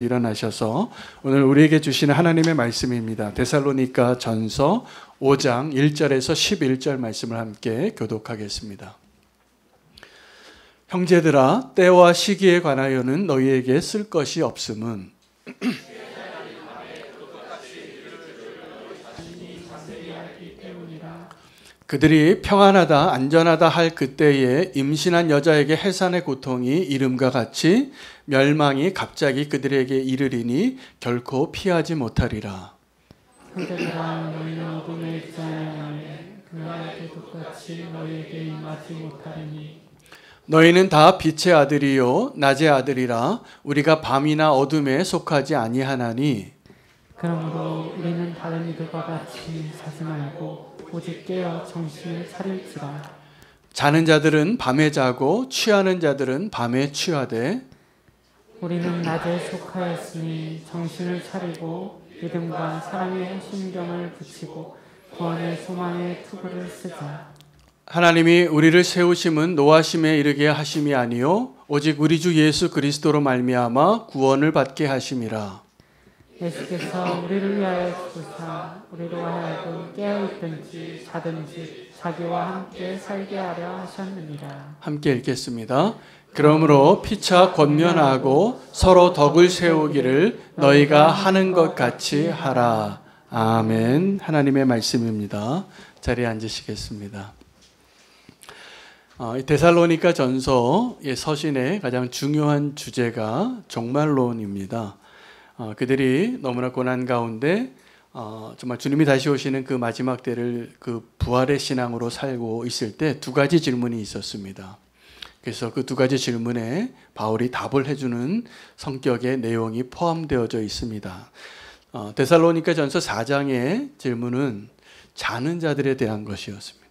일어나셔서 오늘 우리에게 주시는 하나님의 말씀입니다. 데살로니가 전서 5장 1절에서 11절 말씀을 함께 교독하겠습니다. 형제들아, 때와 시기에 관하여는 너희에게 쓸 것이 없음은 그들이 평안하다 안전하다 할 그때에 임신한 여자에게 해산의 고통이 이름과 같이 멸망이 갑자기 그들에게 이르리니 결코 피하지 못하리라. 형제들아, 너희는 어둠에 있지 아니하며 그날의 똑같이 너희에게 임하지 못하리니 너희는 다 빛의 아들이요 낮의 아들이라. 우리가 밤이나 어둠에 속하지 아니하나니 그러므로 우리는 다른 이들과 같이 자지 말고 오직 깨어 정신을 차릴지라. 자는 자들은 밤에 자고 취하는 자들은 밤에 취하되 우리는 낮에 속하였으니 정신을 차리고 믿음과 사랑의 심경을 붙이고 구원의 소망의 투구를 쓰자. 하나님이 우리를 세우심은 노하심에 이르게 하심이 아니요 오직 우리 주 예수 그리스도로 말미암아 구원을 받게 하심이라. 예수께서 우리를 위하여 죽으사 우리로 하여금 깨어있든지 자든지 자기와 함께 살게 하려 하셨느니라. 함께 읽겠습니다. 그러므로 피차 권면하고 서로 덕을 세우기를 너희가 하는 것 같이 하라. 아멘. 하나님의 말씀입니다. 자리에 앉으시겠습니다. 데살로니가 전서의 서신의 가장 중요한 주제가 종말론입니다. 그들이 너무나 고난 가운데 정말 주님이 다시 오시는 그 마지막 때를 그 부활의 신앙으로 살고 있을 때 두 가지 질문이 있었습니다. 그래서 그 두 가지 질문에 바울이 답을 해주는 성격의 내용이 포함되어져 있습니다. 데살로니가 전서 4장의 질문은 자는 자들에 대한 것이었습니다.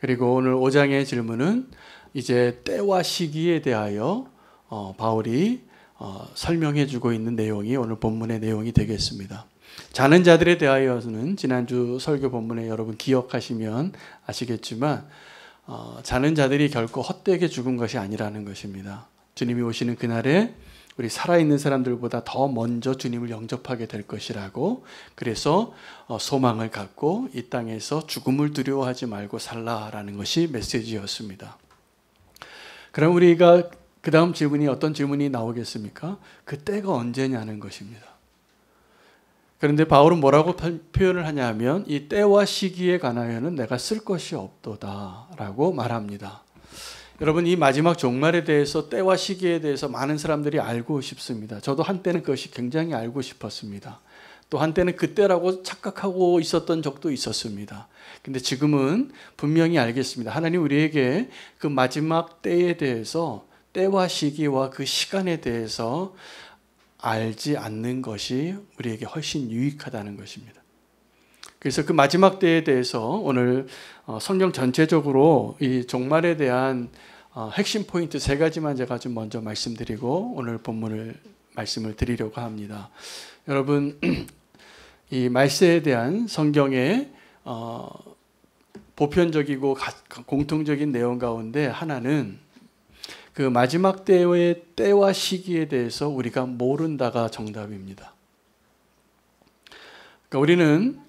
그리고 오늘 5장의 질문은 이제 때와 시기에 대하여 바울이 설명해 주고 있는 내용이 오늘 본문의 내용이 되겠습니다. 자는 자들에 대하여는 지난주 설교 본문에 여러분 기억하시면 아시겠지만 자는 자들이 결코 헛되게 죽은 것이 아니라는 것입니다. 주님이 오시는 그날에 우리 살아있는 사람들보다 더 먼저 주님을 영접하게 될 것이라고, 그래서 소망을 갖고 이 땅에서 죽음을 두려워하지 말고 살라라는 것이 메시지였습니다. 그럼 우리가 그 다음 질문이 어떤 질문이 나오겠습니까? 그 때가 언제냐는 것입니다. 그런데 바울은 뭐라고 표현을 하냐면 이 때와 시기에 관하여는 내가 쓸 것이 없도다라고 말합니다. 여러분, 이 마지막 종말에 대해서 때와 시기에 대해서 많은 사람들이 알고 싶습니다. 저도 한때는 그것이 굉장히 알고 싶었습니다. 또 한때는 그때라고 착각하고 있었던 적도 있었습니다. 근데 지금은 분명히 알겠습니다. 하나님 우리에게 그 마지막 때에 대해서, 때와 시기와 그 시간에 대해서 알지 않는 것이 우리에게 훨씬 유익하다는 것입니다. 그래서 그 마지막 때에 대해서 오늘 성경 전체적으로 이 종말에 대한 핵심 포인트 3가지만 제가 좀 먼저 말씀드리고 오늘 본문을 말씀을 드리려고 합니다. 여러분, 이 말세에 대한 성경의 보편적이고 공통적인 내용 가운데 하나는 그 마지막 때의 때와 시기에 대해서 우리가 모른다가 정답입니다. 그러니까 우리는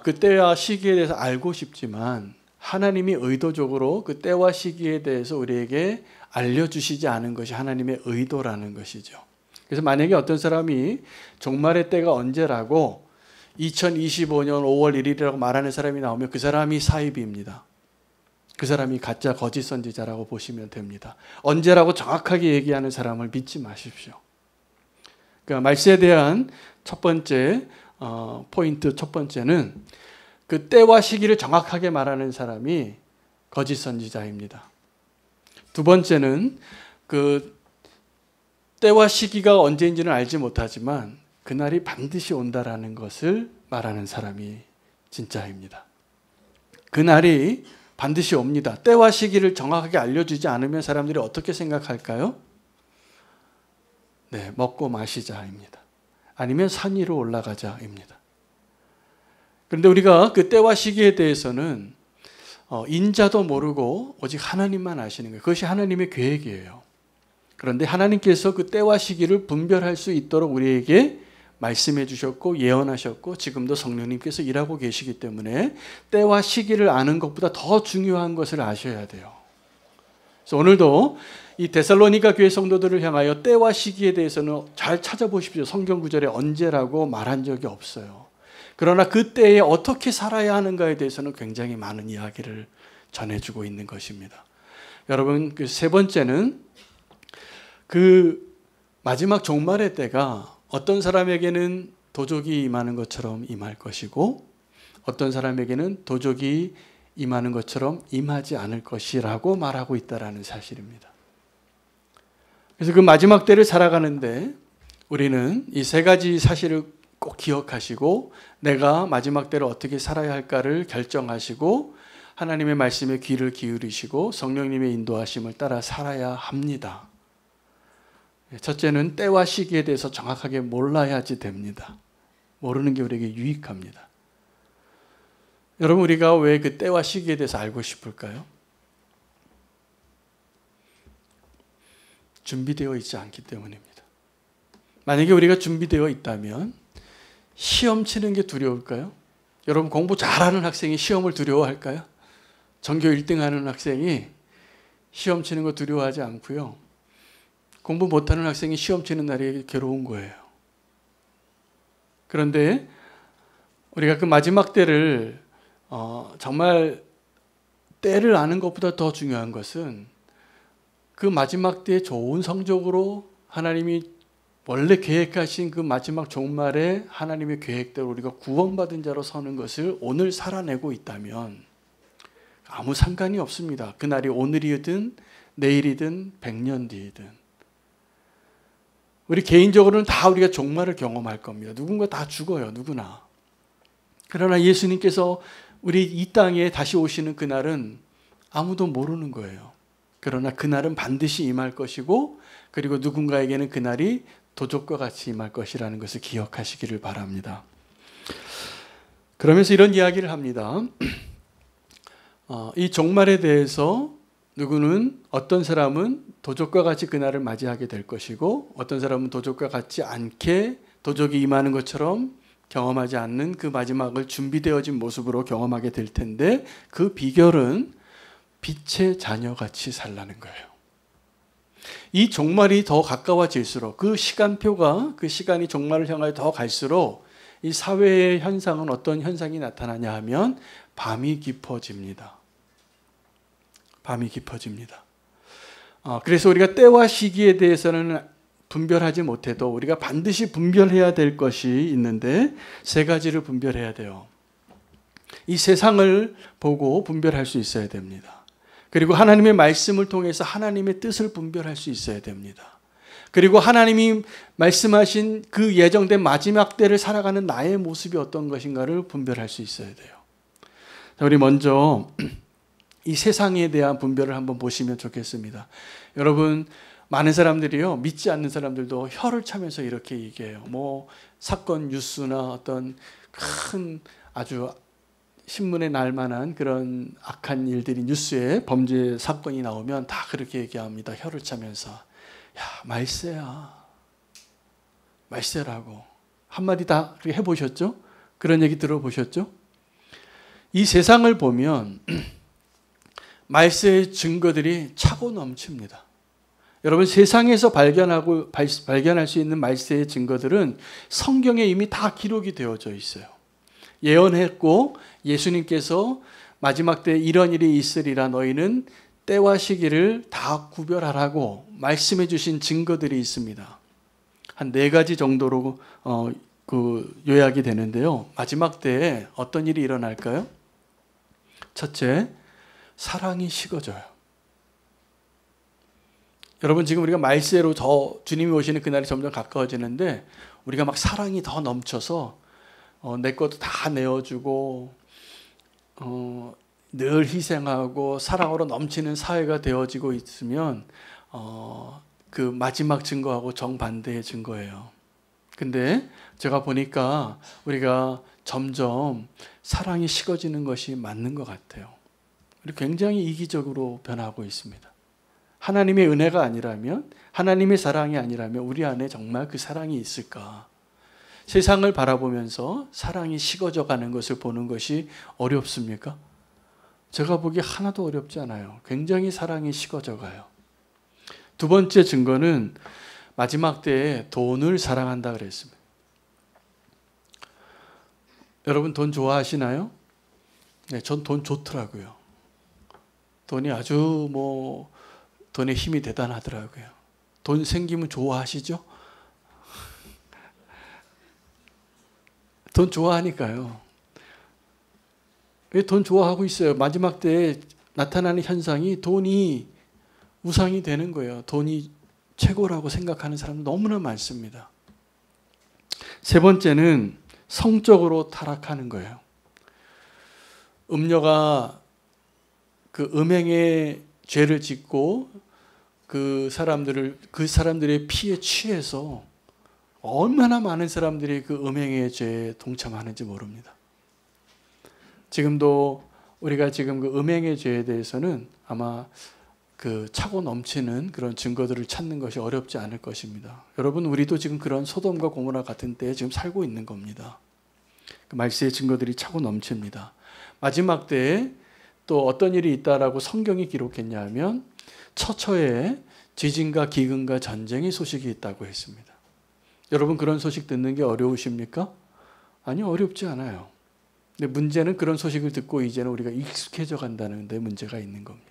그 때와 시기에 대해서 알고 싶지만 하나님이 의도적으로 그 때와 시기에 대해서 우리에게 알려주시지 않은 것이 하나님의 의도라는 것이죠. 그래서 만약에 어떤 사람이 종말의 때가 언제라고 2025년 5월 1일이라고 말하는 사람이 나오면 그 사람이 사이비입니다. 그 사람이 가짜 거짓 선지자라고 보시면 됩니다. 언제라고 정확하게 얘기하는 사람을 믿지 마십시오. 그러니까 말세에 대한 첫 번째 포인트, 첫 번째는 그 때와 시기를 정확하게 말하는 사람이 거짓 선지자입니다. 두 번째는 그 때와 시기가 언제인지는 알지 못하지만 그날이 반드시 온다라는 것을 말하는 사람이 진짜입니다. 그날이 반드시 옵니다. 때와 시기를 정확하게 알려주지 않으면 사람들이 어떻게 생각할까요? 네, 먹고 마시자입니다. 아니면 산 위로 올라가자입니다. 그런데 우리가 그 때와 시기에 대해서는 인자도 모르고 오직 하나님만 아시는 거예요. 그것이 하나님의 계획이에요. 그런데 하나님께서 그 때와 시기를 분별할 수 있도록 우리에게 말씀해 주셨고 예언하셨고 지금도 성령님께서 일하고 계시기 때문에 때와 시기를 아는 것보다 더 중요한 것을 아셔야 돼요. 그래서 오늘도 이 데살로니가 교회 성도들을 향하여 때와 시기에 대해서는 잘 찾아보십시오. 성경 구절에 언제라고 말한 적이 없어요. 그러나 그 때에 어떻게 살아야 하는가에 대해서는 굉장히 많은 이야기를 전해주고 있는 것입니다. 여러분, 그 세 번째는 그 마지막 종말의 때가 어떤 사람에게는 도적이 임하는 것처럼 임할 것이고 어떤 사람에게는 도적이 임하는 것처럼 임하지 않을 것이라고 말하고 있다는 사실입니다. 그래서 그 마지막 때를 살아가는데 우리는 이 세 가지 사실을 꼭 기억하시고 내가 마지막 때를 어떻게 살아야 할까를 결정하시고 하나님의 말씀에 귀를 기울이시고 성령님의 인도하심을 따라 살아야 합니다. 첫째는 때와 시기에 대해서 정확하게 몰라야지 됩니다. 모르는 게 우리에게 유익합니다. 여러분, 우리가 왜 그 때와 시기에 대해서 알고 싶을까요? 준비되어 있지 않기 때문입니다. 만약에 우리가 준비되어 있다면 시험 치는 게 두려울까요? 여러분, 공부 잘하는 학생이 시험을 두려워할까요? 전교 1등 하는 학생이 시험 치는 거 두려워하지 않고요. 공부 못하는 학생이 시험 치는 날이 괴로운 거예요. 그런데 우리가 그 마지막 때를 정말 때를 아는 것보다 더 중요한 것은 그 마지막 때의 좋은 성적으로 하나님이 원래 계획하신 그 마지막 종말에 하나님의 계획대로 우리가 구원받은 자로 서는 것을 오늘 살아내고 있다면 아무 상관이 없습니다. 그날이 오늘이든 내일이든 100년 뒤이든. 우리 개인적으로는 다 우리가 종말을 경험할 겁니다. 누군가 다 죽어요. 누구나. 그러나 예수님께서 우리 이 땅에 다시 오시는 그날은 아무도 모르는 거예요. 그러나 그날은 반드시 임할 것이고 그리고 누군가에게는 그날이 도적과 같이 임할 것이라는 것을 기억하시기를 바랍니다. 그러면서 이런 이야기를 합니다. 이 종말에 대해서 누구는 어떤 사람은 도적과 같이 그날을 맞이하게 될 것이고 어떤 사람은 도적과 같지 않게 도적이 임하는 것처럼 경험하지 않는 그 마지막을 준비되어진 모습으로 경험하게 될 텐데 그 비결은 빛의 자녀같이 살라는 거예요. 이 종말이 더 가까워질수록 그 시간표가 그 시간이 종말을 향하여 더 갈수록 이 사회의 현상은 어떤 현상이 나타나냐 하면 밤이 깊어집니다. 밤이 깊어집니다. 그래서 우리가 때와 시기에 대해서는 분별하지 못해도 우리가 반드시 분별해야 될 것이 있는데 세 가지를 분별해야 돼요. 이 세상을 보고 분별할 수 있어야 됩니다. 그리고 하나님의 말씀을 통해서 하나님의 뜻을 분별할 수 있어야 됩니다. 그리고 하나님이 말씀하신 그 예정된 마지막 때를 살아가는 나의 모습이 어떤 것인가를 분별할 수 있어야 돼요. 우리 먼저 이 세상에 대한 분별을 한번 보시면 좋겠습니다. 여러분, 많은 사람들이요, 믿지 않는 사람들도 혀를 차면서 이렇게 얘기해요. 뭐 사건 뉴스나 어떤 큰 아주 신문에 날 만한 그런 악한 일들이 뉴스에 범죄 사건이 나오면 다 그렇게 얘기합니다. 혀를 차면서. 야, 말세야. 말세라고. 한마디 다 그렇게 해보셨죠? 그런 얘기 들어보셨죠? 이 세상을 보면 말세의 증거들이 차고 넘칩니다. 여러분, 세상에서 발견할 수 있는 말세의 증거들은 성경에 이미 다 기록이 되어져 있어요. 예언했고 예수님께서 마지막 때 이런 일이 있으리라 너희는 때와 시기를 다 구별하라고 말씀해 주신 증거들이 있습니다. 한 4가지 정도로 요약이 되는데요. 마지막 때에 어떤 일이 일어날까요? 첫째, 사랑이 식어져요. 여러분, 지금 우리가 말세로 더 주님이 오시는 그날이 점점 가까워지는데 우리가 막 사랑이 더 넘쳐서 내 것도 다 내어주고 늘 희생하고 사랑으로 넘치는 사회가 되어지고 있으면 그 마지막 증거하고 정반대의 증거예요. 근데 제가 보니까 우리가 점점 사랑이 식어지는 것이 맞는 것 같아요. 굉장히 이기적으로 변하고 있습니다. 하나님의 은혜가 아니라면, 하나님의 사랑이 아니라면 우리 안에 정말 그 사랑이 있을까? 세상을 바라보면서 사랑이 식어져 가는 것을 보는 것이 어렵습니까? 제가 보기에 하나도 어렵지 않아요. 굉장히 사랑이 식어져 가요. 두 번째 증거는 마지막 때에 돈을 사랑한다 그랬습니다. 여러분 돈 좋아하시나요? 네, 전 돈 좋더라고요. 돈이 아주 돈의 힘이 대단하더라고요. 돈 생기면 좋아하시죠? 돈 좋아하니까요. 왜 돈 좋아하고 있어요? 마지막 때에 나타나는 현상이 돈이 우상이 되는 거예요. 돈이 최고라고 생각하는 사람 너무나 많습니다. 세 번째는 성적으로 타락하는 거예요. 음녀가 그 음행의 죄를 짓고 그 사람들의 피에 취해서 얼마나 많은 사람들이 그 음행의 죄에 동참하는지 모릅니다. 지금도 우리가 지금 그 음행의 죄에 대해서는 아마 그 차고 넘치는 그런 증거들을 찾는 것이 어렵지 않을 것입니다. 여러분, 우리도 지금 그런 소돔과 고모라 같은 때에 지금 살고 있는 겁니다. 그 말세의 증거들이 차고 넘칩니다. 마지막 때에 또 어떤 일이 있다라고 성경이 기록했냐 하면 처처에 지진과 기근과 전쟁의 소식이 있다고 했습니다. 여러분, 그런 소식 듣는 게 어려우십니까? 아니요, 어렵지 않아요. 근데 문제는 그런 소식을 듣고 이제는 우리가 익숙해져 간다는 데 문제가 있는 겁니다.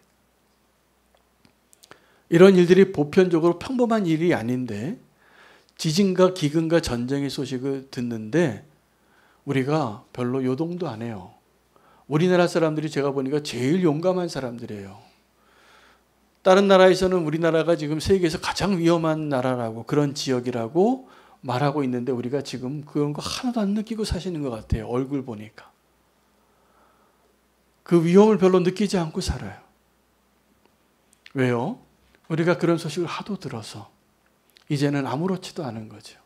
이런 일들이 보편적으로 평범한 일이 아닌데 지진과 기근과 전쟁의 소식을 듣는데 우리가 별로 요동도 안 해요. 우리나라 사람들이 제가 보니까 제일 용감한 사람들이에요. 다른 나라에서는 우리나라가 지금 세계에서 가장 위험한 나라라고, 그런 지역이라고 말하고 있는데 우리가 지금 그런 거 하나도 안 느끼고 사시는 것 같아요. 얼굴 보니까. 그 위험을 별로 느끼지 않고 살아요. 왜요? 우리가 그런 소식을 하도 들어서 이제는 아무렇지도 않은 거죠.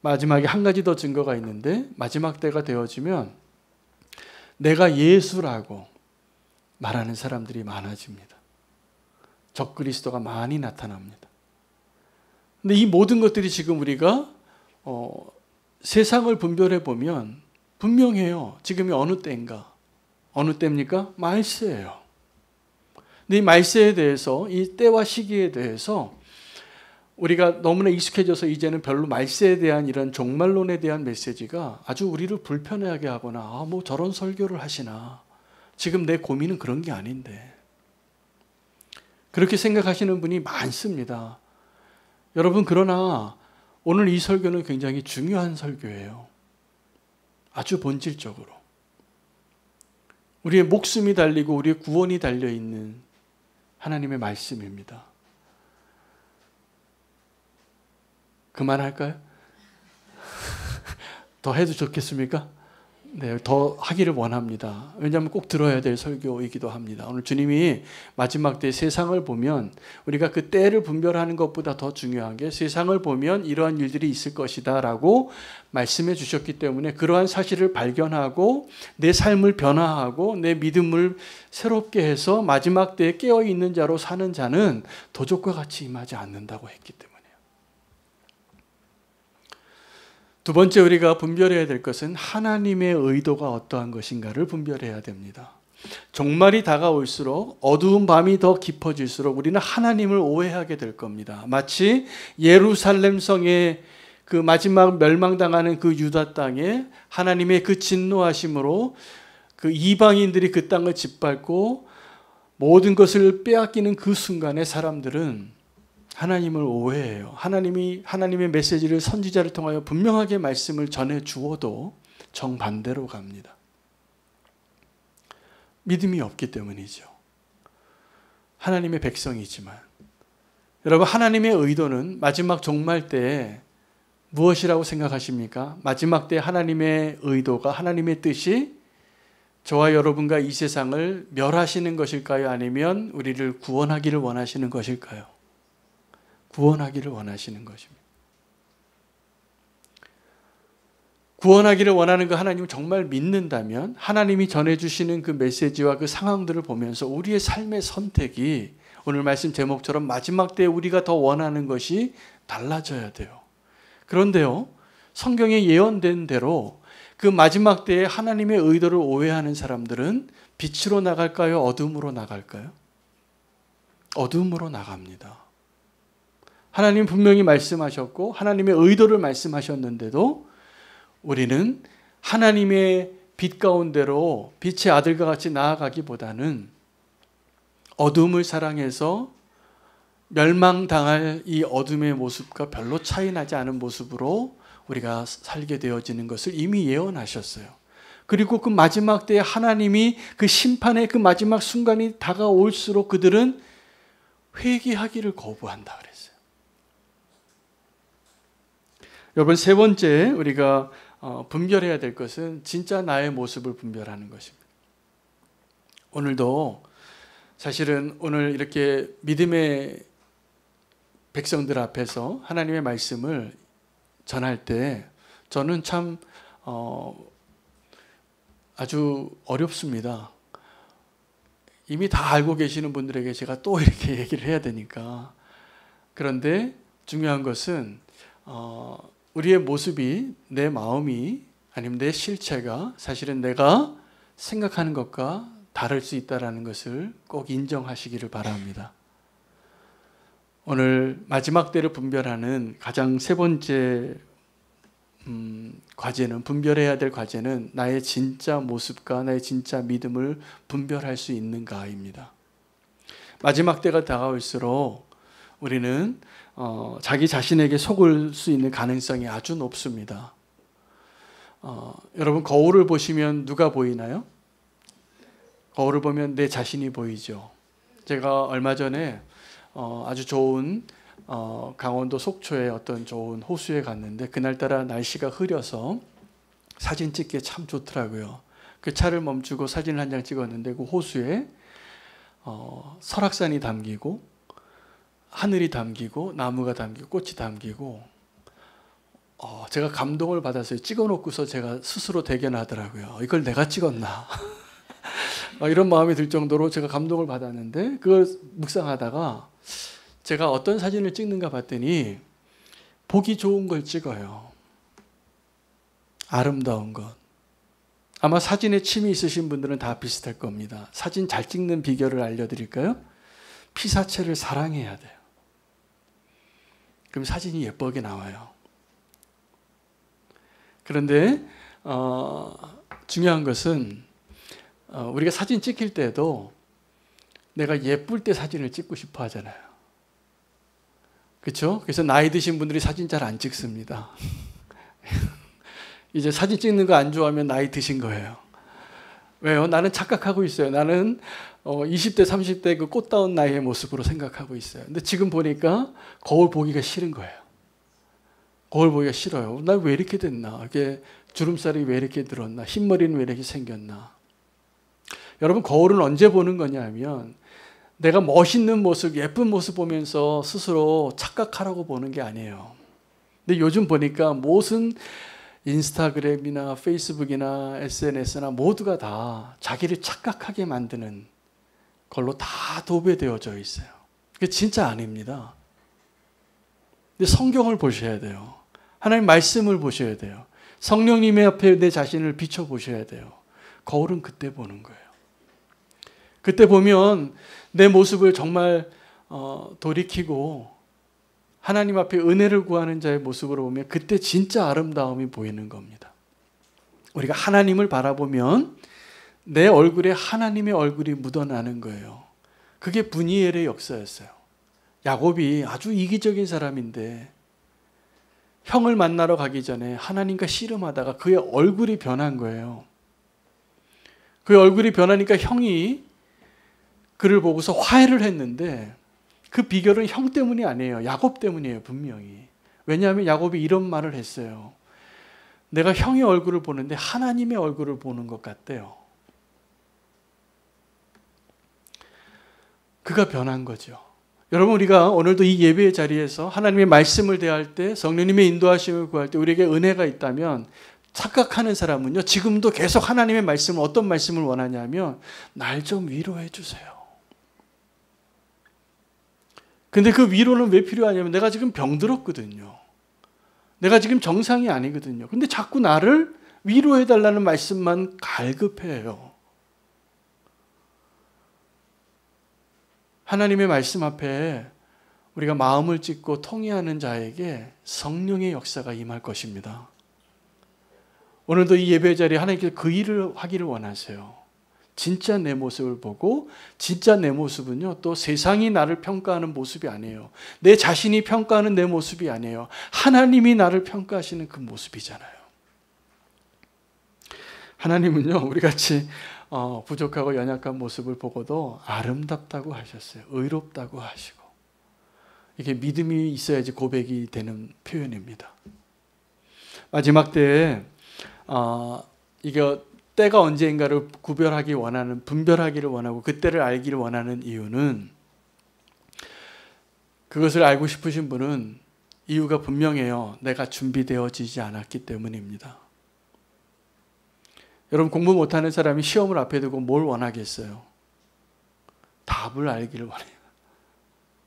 마지막에 한 가지 더 증거가 있는데 마지막 때가 되어지면 내가 예수라고 말하는 사람들이 많아집니다. 적그리스도가 많이 나타납니다. 근데 이 모든 것들이 지금 우리가 세상을 분별해 보면 분명해요. 지금이 어느 때인가? 어느 때입니까? 말세예요. 근데 이 말세에 대해서, 이 때와 시기에 대해서 우리가 너무나 익숙해져서 이제는 별로 말세에 대한 이런 종말론에 대한 메시지가 아주 우리를 불편하게 하거나 저런 설교를 하시나, 지금 내 고민은 그런 게 아닌데, 그렇게 생각하시는 분이 많습니다. 여러분, 그러나 오늘 이 설교는 굉장히 중요한 설교예요. 아주 본질적으로 우리의 목숨이 달리고 우리의 구원이 달려있는 하나님의 말씀입니다. 그만할까요? 더 해도 좋겠습니까? 네, 더 하기를 원합니다. 왜냐하면 꼭 들어야 될 설교이기도 합니다. 오늘 주님이 마지막 때 세상을 보면 우리가 그 때를 분별하는 것보다 더 중요한 게 세상을 보면 이러한 일들이 있을 것이다 라고 말씀해 주셨기 때문에 그러한 사실을 발견하고 내 삶을 변화하고 내 믿음을 새롭게 해서 마지막 때에 깨어있는 자로 사는 자는 도적과 같이 임하지 않는다고 했기 때문에. 두 번째, 우리가 분별해야 될 것은 하나님의 의도가 어떠한 것인가를 분별해야 됩니다. 종말이 다가올수록 어두운 밤이 더 깊어질수록 우리는 하나님을 오해하게 될 겁니다. 마치 예루살렘 성의 그 마지막 멸망당하는 그 유다 땅에 하나님의 그 진노하심으로 그 이방인들이 그 땅을 짓밟고 모든 것을 빼앗기는 그 순간에 사람들은 하나님을 오해해요. 하나님의 메시지를 선지자를 통하여 분명하게 말씀을 전해 주어도 정반대로 갑니다. 믿음이 없기 때문이죠. 하나님의 백성이지만. 여러분, 하나님의 의도는 마지막 종말 때에 무엇이라고 생각하십니까? 마지막 때 하나님의 의도가, 하나님의 뜻이 저와 여러분과 이 세상을 멸하시는 것일까요? 아니면 우리를 구원하기를 원하시는 것일까요? 구원하기를 원하시는 것입니다. 구원하기를 원하는 거 하나님을 정말 믿는다면 하나님이 전해주시는 그 메시지와 그 상황들을 보면서 우리의 삶의 선택이 오늘 말씀 제목처럼 마지막 때에 우리가 더 원하는 것이 달라져야 돼요. 그런데요, 성경에 예언된 대로 그 마지막 때에 하나님의 의도를 오해하는 사람들은 빛으로 나갈까요? 어둠으로 나갈까요? 어둠으로 나갑니다. 하나님 분명히 말씀하셨고 하나님의 의도를 말씀하셨는데도 우리는 하나님의 빛 가운데로 빛의 아들과 같이 나아가기보다는 어둠을 사랑해서 멸망당할 이 어둠의 모습과 별로 차이 나지 않은 모습으로 우리가 살게 되어지는 것을 이미 예언하셨어요. 그리고 그 마지막 때에 하나님이 그 심판의 그 마지막 순간이 다가올수록 그들은 회개하기를 거부한다 그랬어요. 여러분, 세 번째 우리가 분별해야 될 것은 진짜 나의 모습을 분별하는 것입니다. 오늘도 사실은 오늘 이렇게 믿음의 백성들 앞에서 하나님의 말씀을 전할 때 저는 참 아주 어렵습니다. 이미 다 알고 계시는 분들에게 제가 또 이렇게 얘기를 해야 되니까. 그런데 중요한 것은 우리의 모습이, 내 마음이 아니면 내 실체가 사실은 내가 생각하는 것과 다를 수 있다는 것을 꼭 인정하시기를 바랍니다. 오늘 마지막 때를 분별하는 가장 세 번째 과제는, 분별해야 될 과제는 나의 진짜 모습과 나의 진짜 믿음을 분별할 수 있는가입니다. 마지막 때가 다가올수록 우리는 자기 자신에게 속을 수 있는 가능성이 아주 높습니다. 여러분, 거울을 보시면 누가 보이나요? 거울을 보면 내 자신이 보이죠. 제가 얼마 전에 아주 좋은 강원도 속초의 어떤 좋은 호수에 갔는데 그날따라 날씨가 흐려서 사진 찍기에 참 좋더라고요. 그 차를 멈추고 사진을 한 장 찍었는데 그 호수에 설악산이 담기고 하늘이 담기고 나무가 담기고 꽃이 담기고 제가 감동을 받았어요. 찍어놓고서 제가 스스로 대견하더라고요. 이걸 내가 찍었나? 이런 마음이 들 정도로 제가 감동을 받았는데 그걸 묵상하다가 제가 어떤 사진을 찍는가 봤더니 보기 좋은 걸 찍어요. 아름다운 것. 아마 사진에 취미 있으신 분들은 다 비슷할 겁니다. 사진 잘 찍는 비결을 알려드릴까요? 피사체를 사랑해야 돼요. 그럼 사진이 예쁘게 나와요. 그런데 중요한 것은 우리가 사진 찍힐 때도 내가 예쁠 때 사진을 찍고 싶어 하잖아요. 그렇죠? 그래서 나이 드신 분들이 사진 잘 안 찍습니다. 이제 사진 찍는 거 안 좋아하면 나이 드신 거예요. 왜요? 나는 착각하고 있어요. 나는 20대, 30대 그 꽃다운 나이의 모습으로 생각하고 있어요. 근데 지금 보니까 거울 보기가 싫은 거예요. 거울 보기가 싫어요. 나 왜 이렇게 됐나? 이렇게 주름살이 왜 이렇게 들었나? 흰머리는 왜 이렇게 생겼나? 여러분, 거울은 언제 보는 거냐 하면 내가 멋있는 모습, 예쁜 모습 보면서 스스로 착각하라고 보는 게 아니에요. 근데 요즘 보니까 무슨 인스타그램이나 페이스북이나 SNS나 모두가 다 자기를 착각하게 만드는 걸로 다 도배되어져 있어요. 그게 진짜 아닙니다. 근데 성경을 보셔야 돼요. 하나님 말씀을 보셔야 돼요. 성령님의 앞에 내 자신을 비춰보셔야 돼요. 거울은 그때 보는 거예요. 그때 보면 내 모습을 정말 돌이키고 하나님 앞에 은혜를 구하는 자의 모습으로 보면 그때 진짜 아름다움이 보이는 겁니다. 우리가 하나님을 바라보면 내 얼굴에 하나님의 얼굴이 묻어나는 거예요. 그게 브니엘의 역사였어요. 야곱이 아주 이기적인 사람인데 형을 만나러 가기 전에 하나님과 씨름하다가 그의 얼굴이 변한 거예요. 그의 얼굴이 변하니까 형이 그를 보고서 화해를 했는데 그 비결은 형 때문이 아니에요. 야곱 때문이에요, 분명히. 왜냐하면 야곱이 이런 말을 했어요. 내가 형의 얼굴을 보는데 하나님의 얼굴을 보는 것 같대요. 그가 변한 거죠. 여러분, 우리가 오늘도 이 예배의 자리에서 하나님의 말씀을 대할 때, 성령님의 인도하심을 구할 때 우리에게 은혜가 있다면 착각하는 사람은요, 지금도 계속 하나님의 말씀을, 어떤 말씀을 원하냐면 날 좀 위로해 주세요. 근데 그 위로는 왜 필요하냐면 내가 지금 병들었거든요. 내가 지금 정상이 아니거든요. 근데 자꾸 나를 위로해달라는 말씀만 갈급해요. 하나님의 말씀 앞에 우리가 마음을 찢고 통회하는 자에게 성령의 역사가 임할 것입니다. 오늘도 이 예배 자리에 하나님께서 그 일을 하기를 원하세요. 진짜 내 모습을 보고, 진짜 내 모습은요, 또 세상이 나를 평가하는 모습이 아니에요. 내 자신이 평가하는 내 모습이 아니에요. 하나님이 나를 평가하시는 그 모습이잖아요. 하나님은요, 우리같이 부족하고 연약한 모습을 보고도 아름답다고 하셨어요. 의롭다고 하시고. 이게 믿음이 있어야지 고백이 되는 표현입니다. 마지막 때에 이게 때가 언제인가를 구별하기 원하는, 분별하기를 원하고 그때를 알기를 원하는 이유는, 그것을 알고 싶으신 분은 이유가 분명해요. 내가 준비되어지지 않았기 때문입니다. 여러분, 공부 못하는 사람이 시험을 앞에 두고 뭘 원하겠어요? 답을 알기를 원해요.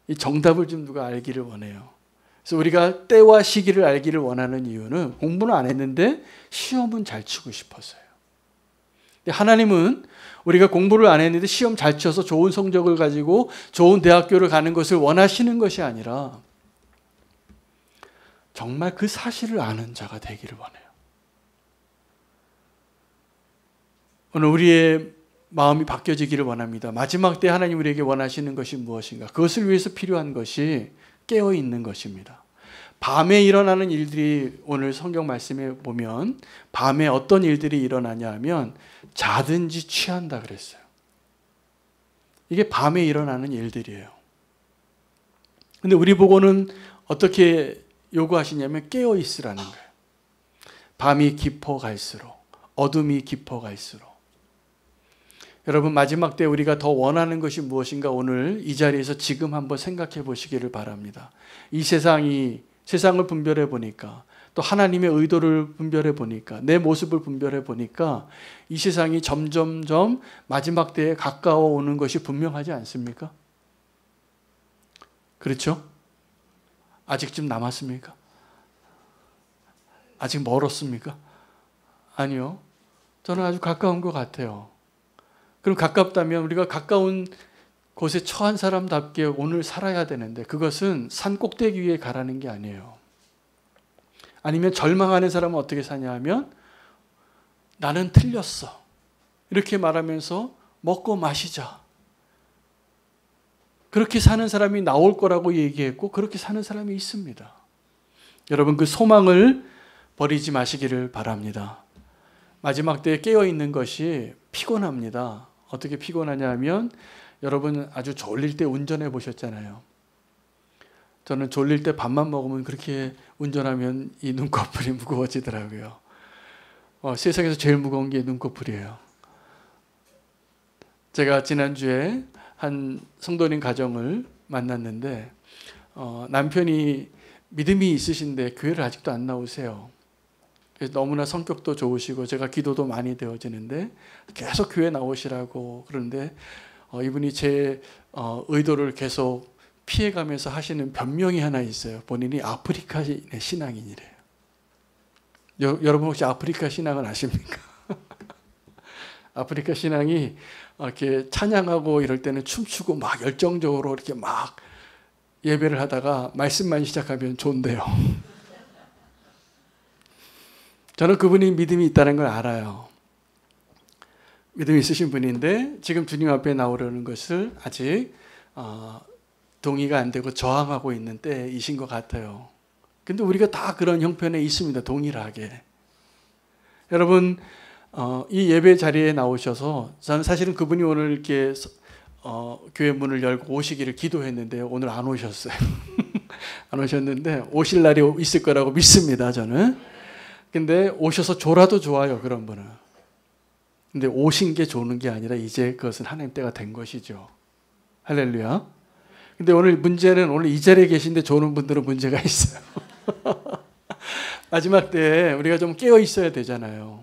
이 정답을 좀 누가 알기를 원해요. 그래서 우리가 때와 시기를 알기를 원하는 이유는 공부는 안 했는데 시험은 잘 치고 싶어서요. 하나님은 우리가 공부를 안 했는데 시험 잘 쳐서 좋은 성적을 가지고 좋은 대학교를 가는 것을 원하시는 것이 아니라 정말 그 사실을 아는 자가 되기를 원해요. 오늘 우리의 마음이 바뀌어지기를 원합니다. 마지막 때 하나님 우리에게 원하시는 것이 무엇인가? 그것을 위해서 필요한 것이 깨어있는 것입니다. 밤에 일어나는 일들이, 오늘 성경 말씀에 보면 밤에 어떤 일들이 일어나냐 하면 자든지 취한다 그랬어요. 이게 밤에 일어나는 일들이에요. 근데 우리 보고는 어떻게 요구하시냐면 깨어 있으라는 거예요. 밤이 깊어 갈수록, 어둠이 깊어 갈수록. 여러분, 마지막 때 우리가 더 원하는 것이 무엇인가 오늘 이 자리에서 지금 한번 생각해 보시기를 바랍니다. 이 세상을 분별해 보니까, 또 하나님의 의도를 분별해 보니까, 내 모습을 분별해 보니까 이 세상이 점점점 마지막 때에 가까워 오는 것이 분명하지 않습니까? 그렇죠? 아직 좀 남았습니까? 아직 멀었습니까? 아니요. 저는 아주 가까운 것 같아요. 그럼 가깝다면 우리가 가까운 곳에 처한 사람답게 오늘 살아야 되는데, 그것은 산 꼭대기 위에 가라는 게 아니에요. 아니면 절망하는 사람은 어떻게 사냐 하면 나는 틀렸어, 이렇게 말하면서 먹고 마시자, 그렇게 사는 사람이 나올 거라고 얘기했고 그렇게 사는 사람이 있습니다. 여러분, 그 소망을 버리지 마시기를 바랍니다. 마지막 때에 깨어있는 것이 피곤합니다. 어떻게 피곤하냐 하면, 여러분 아주 졸릴 때 운전해 보셨잖아요. 저는 졸릴 때 밥만 먹으면 그렇게 운전하면 이 눈꺼풀이 무거워지더라고요. 세상에서 제일 무거운 게 눈꺼풀이에요. 제가 지난주에 한 성도님 가정을 만났는데 남편이 믿음이 있으신데 교회를 아직도 안 나오세요. 그래서 너무나 성격도 좋으시고 제가 기도도 많이 되어지는데 계속 교회 나오시라고 그러는데 이분이 제 의도를 계속 피해가면서 하시는 변명이 하나 있어요. 본인이 아프리카 신앙인이래요. 여러분 혹시 아프리카 신앙을 아십니까? 아프리카 신앙이 이렇게 찬양하고 이럴 때는 춤추고 막 열정적으로 이렇게 막 예배를 하다가 말씀만 시작하면 존대요. 저는 그분이 믿음이 있다는 걸 알아요. 믿음이 있으신 분인데 지금 주님 앞에 나오려는 것을 아직 동의가 안 되고 저항하고 있는 때이신 것 같아요. 근데 우리가 다 그런 형편에 있습니다. 동일하게. 여러분, 이 예배 자리에 나오셔서 저는 사실은 그분이 오늘 이렇게 교회 문을 열고 오시기를 기도했는데 오늘 안 오셨어요. 안 오셨는데 오실 날이 있을 거라고 믿습니다, 저는. 근데 오셔서 줘라도 좋아요, 그런 분은. 근데 오신 게 좋은 게 아니라 이제 그것은 하나님 때가 된 것이죠. 할렐루야. 근데 오늘 문제는, 오늘 이 자리에 계신데 좋은 분들은 문제가 있어요. 마지막 때에 우리가 좀 깨어 있어야 되잖아요.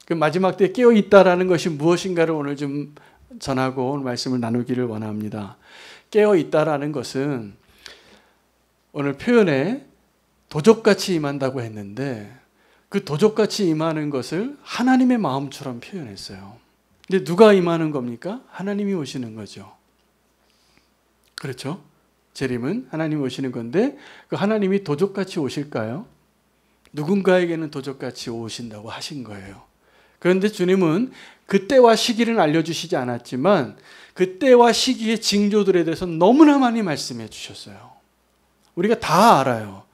그 마지막 때에 깨어 있다라는 것이 무엇인가를 오늘 좀 전하고 오늘 말씀을 나누기를 원합니다. 깨어 있다라는 것은 오늘 표현에 도적같이 임한다고 했는데 그 도적같이 임하는 것을 하나님의 마음처럼 표현했어요. 근데 누가 임하는 겁니까? 하나님이 오시는 거죠. 그렇죠? 재림은 하나님이 오시는 건데 그 하나님이 도적같이 오실까요? 누군가에게는 도적같이 오신다고 하신 거예요. 그런데 주님은 그때와 시기는 알려주시지 않았지만 그때와 시기의 징조들에 대해서 너무나 많이 말씀해 주셨어요. 우리가 다 알아요.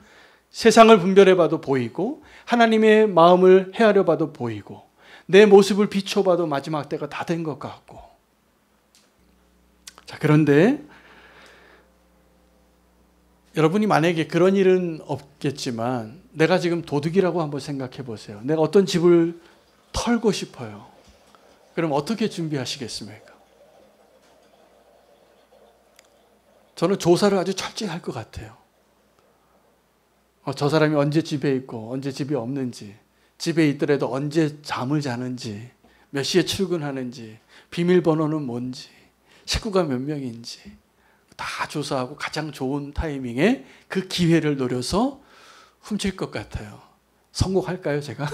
세상을 분별해 봐도 보이고 하나님의 마음을 헤아려 봐도 보이고 내 모습을 비춰봐도 마지막 때가 다 된 것 같고. 자, 그런데 여러분이 만약에 그런 일은 없겠지만 내가 지금 도둑이라고 한번 생각해 보세요. 내가 어떤 집을 털고 싶어요. 그럼 어떻게 준비하시겠습니까? 저는 조사를 아주 철저히 할 것 같아요. 저 사람이 언제 집에 있고 언제 집에 없는지, 집에 있더라도 언제 잠을 자는지, 몇 시에 출근하는지, 비밀번호는 뭔지, 식구가 몇 명인지 다 조사하고 가장 좋은 타이밍에 그 기회를 노려서 훔칠 것 같아요. 성공할까요, 제가?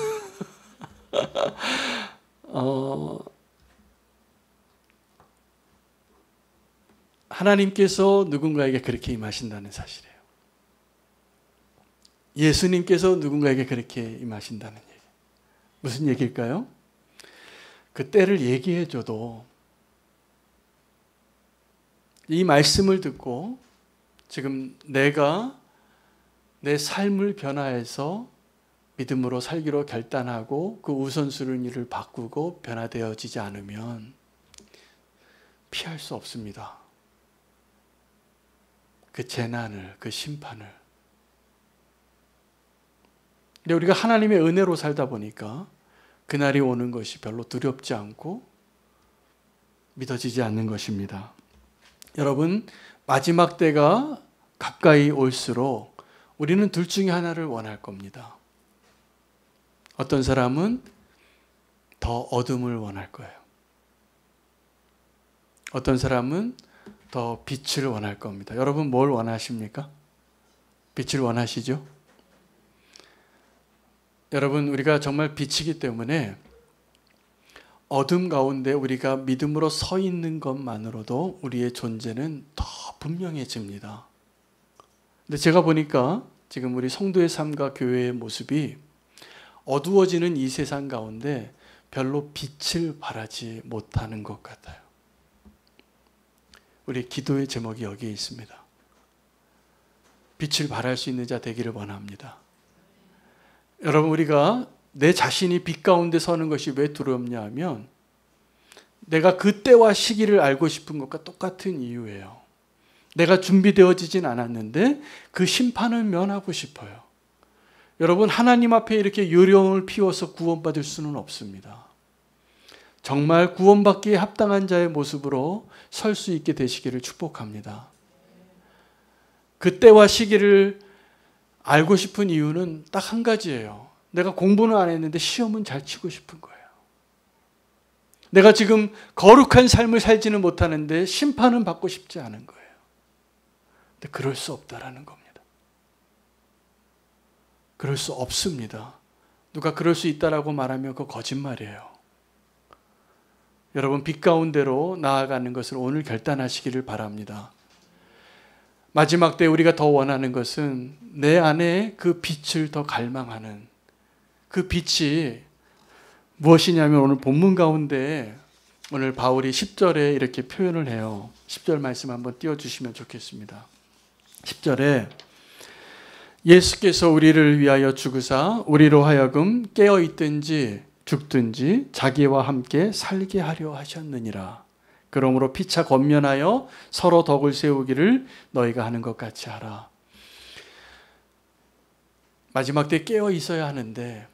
하나님께서 누군가에게 그렇게 임하신다는 사실이에요. 예수님께서 누군가에게 그렇게 임하신다는 얘기. 무슨 얘기일까요? 그 때를 얘기해줘도 이 말씀을 듣고 지금 내가 내 삶을 변화해서 믿음으로 살기로 결단하고 그 우선순위를 바꾸고 변화되어지지 않으면 피할 수 없습니다. 그 재난을, 그 심판을. 근데 우리가 하나님의 은혜로 살다 보니까 그날이 오는 것이 별로 두렵지 않고 믿어지지 않는 것입니다. 여러분, 마지막 때가 가까이 올수록 우리는 둘 중에 하나를 원할 겁니다. 어떤 사람은 더 어둠을 원할 거예요. 어떤 사람은 더 빛을 원할 겁니다. 여러분 뭘 원하십니까? 빛을 원하시죠? 여러분, 우리가 정말 빛이기 때문에 어둠 가운데 우리가 믿음으로 서 있는 것만으로도 우리의 존재는 더 분명해집니다. 근데 제가 보니까 지금 우리 성도의 삶과 교회의 모습이 어두워지는 이 세상 가운데 별로 빛을 발하지 못하는 것 같아요. 우리 기도의 제목이 여기에 있습니다. 빛을 발할 수 있는 자 되기를 원합니다. 여러분, 우리가 내 자신이 빛 가운데 서는 것이 왜 두렵냐 하면 내가 그때와 시기를 알고 싶은 것과 똑같은 이유예요. 내가 준비되어지진 않았는데 그 심판을 면하고 싶어요. 여러분, 하나님 앞에 이렇게 요령을 피워서 구원받을 수는 없습니다. 정말 구원받기에 합당한 자의 모습으로 설 수 있게 되시기를 축복합니다. 그때와 시기를 알고 싶은 이유는 딱 한 가지예요. 내가 공부는 안 했는데 시험은 잘 치고 싶은 거예요. 내가 지금 거룩한 삶을 살지는 못하는데 심판은 받고 싶지 않은 거예요. 근데 그럴 수 없다라는 겁니다. 그럴 수 없습니다. 누가 그럴 수 있다라고 말하면 그거 거짓말이에요. 여러분, 빛 가운데로 나아가는 것을 오늘 결단하시기를 바랍니다. 마지막 때 우리가 더 원하는 것은 내 안에 그 빛을 더 갈망하는 그 빛이 무엇이냐면 오늘 본문 가운데 오늘 바울이 10절에 이렇게 표현을 해요. 10절 말씀 한번 띄워주시면 좋겠습니다. 10절에 예수께서 우리를 위하여 죽으사 우리로 하여금 깨어있든지 죽든지 자기와 함께 살게 하려 하셨느니라. 그러므로 피차 권면하여 서로 덕을 세우기를 너희가 하는 것 같이 하라. 마지막 때 깨어 있어야 하는데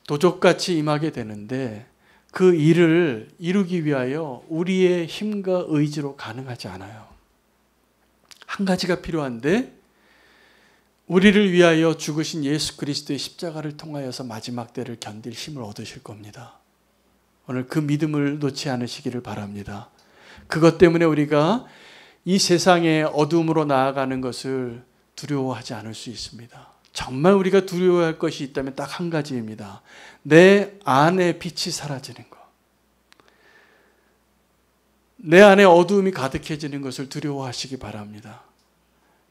도적같이 임하게 되는데 그 일을 이루기 위하여 우리의 힘과 의지로 가능하지 않아요. 한 가지가 필요한데 우리를 위하여 죽으신 예수 그리스도의 십자가를 통하여서 마지막 때를 견딜 힘을 얻으실 겁니다. 오늘 그 믿음을 놓지 않으시기를 바랍니다. 그것 때문에 우리가 이 세상의 어둠으로 나아가는 것을 두려워하지 않을 수 있습니다. 정말 우리가 두려워할 것이 있다면 딱 한 가지입니다. 내 안에 빛이 사라지는 것. 내 안에 어두움이 가득해지는 것을 두려워하시기 바랍니다.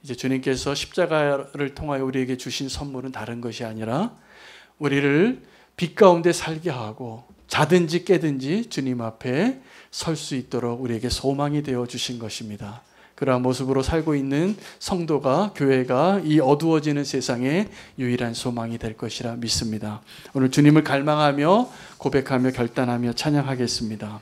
이제 주님께서 십자가를 통하여 우리에게 주신 선물은 다른 것이 아니라 우리를 빛 가운데 살게 하고 자든지 깨든지 주님 앞에 설 수 있도록 우리에게 소망이 되어 주신 것입니다. 그러한 모습으로 살고 있는 성도가, 교회가 이 어두워지는 세상에 유일한 소망이 될 것이라 믿습니다. 오늘 주님을 갈망하며 고백하며 결단하며 찬양하겠습니다.